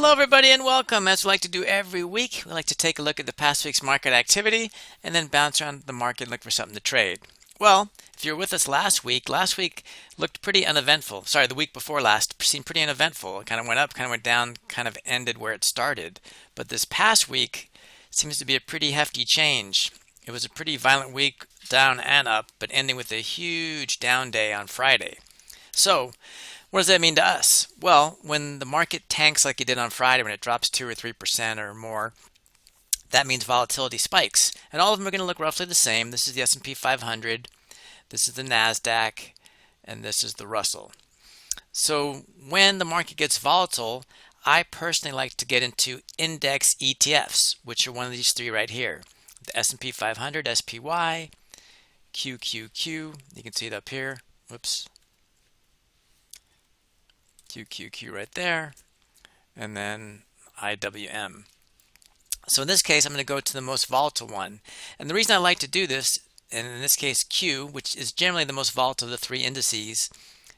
Hello everybody and welcome. As we like to do every week, we like to take a look at the past week's market activity and then bounce around the market and look for something to trade. Well, if you were with us last week looked pretty uneventful. Sorry, the week before last seemed pretty uneventful. It kind of went up, kind of went down, kind of ended where it started. But this past week seems to be a pretty hefty change. It was a pretty violent week, down and up, but ending with a huge down day on Friday. So, what does that mean to us? Well, when the market tanks like it did on Friday, when it drops 2 or 3% or more, that means volatility spikes. And all of them are going to look roughly the same. This is the S&P 500, this is the NASDAQ, and this is the Russell. So when the market gets volatile, I personally like to get into index ETFs, which are one of these three right here. The S&P 500, SPY, QQQ, you can see it up here. Whoops. QQQ right there, and then IWM. So in this case, I'm going to go to the most volatile one. And the reason I like to do this, and in this case Q, which is generally the most volatile of the three indices,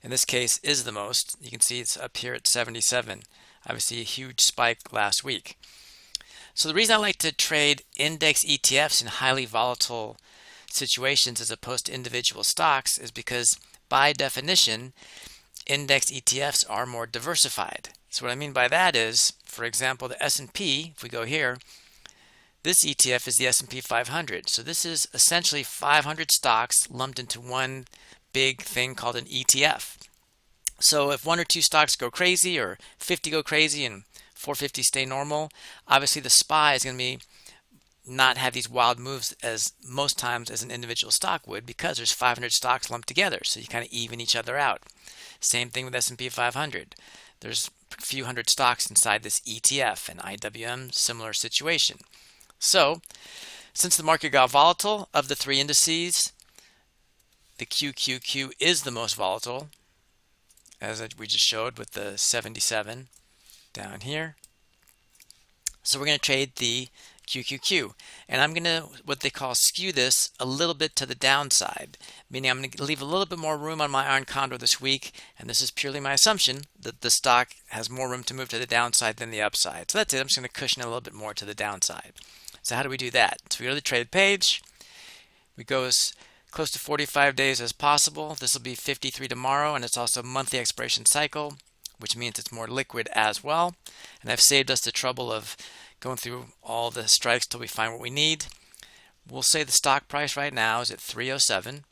in this case is the most. You can see it's up here at 77. Obviously a huge spike last week. So the reason I like to trade index ETFs in highly volatile situations as opposed to individual stocks is because by definition, index ETFs are more diversified. So what I mean by that is, for example, the S&P, if we go here, this ETF is the S&P 500. So this is essentially 500 stocks lumped into one big thing called an ETF. So if one or two stocks go crazy or 50 go crazy and 450 stay normal, obviously the SPY is going to be not have these wild moves as most times as an individual stock would, because there's 500 stocks lumped together, so you kind of even each other out. Same thing with S&P 500. There's a few hundred stocks inside this ETF, and IWM, similar situation. So since the market got volatile, of the three indices, the QQQ is the most volatile, as we just showed with the 77 down here. So we're going to trade the QQQ, and I'm going to what they call skew this a little bit to the downside, meaning I'm going to leave a little bit more room on my Iron Condor this week, and this is purely my assumption that the stock has more room to move to the downside than the upside. So that's it. I'm just going to cushion it a little bit more to the downside. So how do we do that? So we go to the trade page, we go as close to 45 days as possible. This will be 53 tomorrow, and it's also a monthly expiration cycle, which means it's more liquid as well. And I've saved us the trouble of going through all the strikes till we find what we need. We'll say the stock price right now is at 307.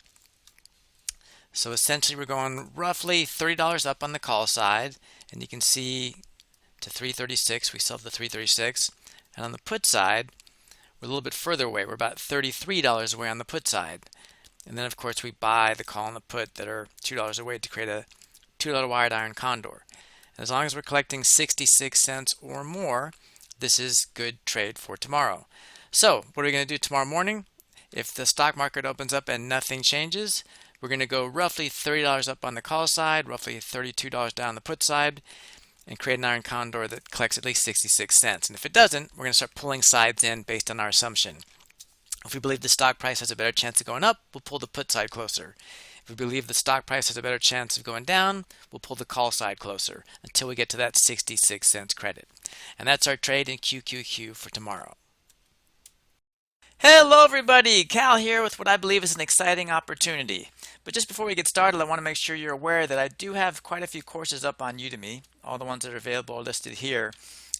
So essentially we're going roughly $30 up on the call side, and you can see to 336. We still have the 336. And on the put side, we're a little bit further away. We're about $33 away on the put side. And then of course we buy the call and the put that are $2 away to create a $2 wired Iron Condor. And as long as we're collecting 66 cents or more, this is good trade for tomorrow. So what are we going to do tomorrow morning? If the stock market opens up and nothing changes, we're going to go roughly $30 up on the call side, roughly $32 down on the put side, and create an Iron Condor that collects at least 66 cents. And if it doesn't, we're going to start pulling sides in based on our assumption. If we believe the stock price has a better chance of going up, we'll pull the put side closer. If we believe the stock price has a better chance of going down, we'll pull the call side closer until we get to that 66 cents credit. And that's our trade in QQQ for tomorrow. Hello everybody, Cal here with what I believe is an exciting opportunity. But just before we get started, I want to make sure you're aware that I do have quite a few courses up on Udemy. All the ones that are available are listed here.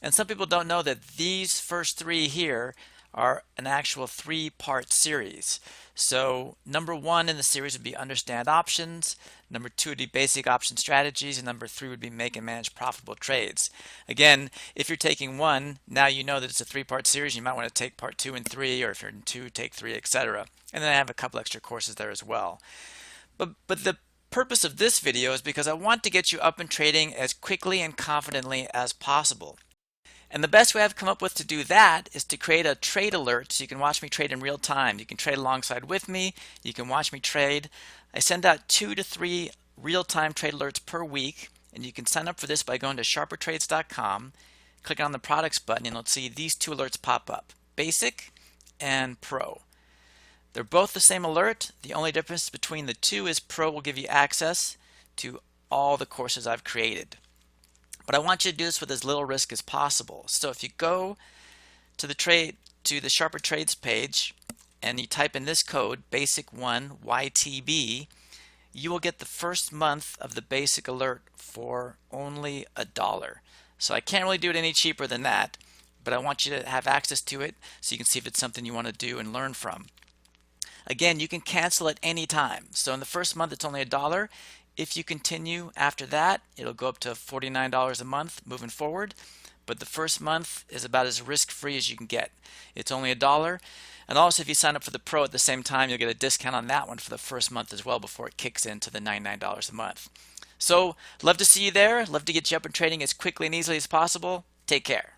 And some people don't know that these first three here are an actual three-part series. So number one in the series would be understand options, number two would be basic option strategies, and number three would be make and manage profitable trades. Again, if you're taking one, now you know that it's a three-part series. You might want to take part two and three, or if you're in two, take three, etc. And then I have a couple extra courses there as well. But the purpose of this video is because I want to get you up and trading as quickly and confidently as possible. And the best way I've come up with to do that is to create a trade alert so you can watch me trade in real time. You can trade alongside with me. You can watch me trade. I send out 2 to 3 real-time trade alerts per week, and you can sign up for this by going to sharpertrades.com, clicking on the products button, and you'll see these two alerts pop up, Basic and Pro. They're both the same alert. The only difference between the two is Pro will give you access to all the courses I've created. But I want you to do this with as little risk as possible. So if you go to the Sharper Trades page and you type in this code, basic1 YTB, you will get the first month of the basic alert for only $1. So I can't really do it any cheaper than that, but I want you to have access to it so you can see if it's something you want to do and learn from. Again, you can cancel at any time. So in the first month, it's only $1. If you continue after that, it'll go up to $49 a month moving forward. But the first month is about as risk-free as you can get. It's only $1. And also, if you sign up for the Pro at the same time, you'll get a discount on that one for the first month as well before it kicks into the $99 a month. So, love to see you there. Love to get you up and trading as quickly and easily as possible. Take care.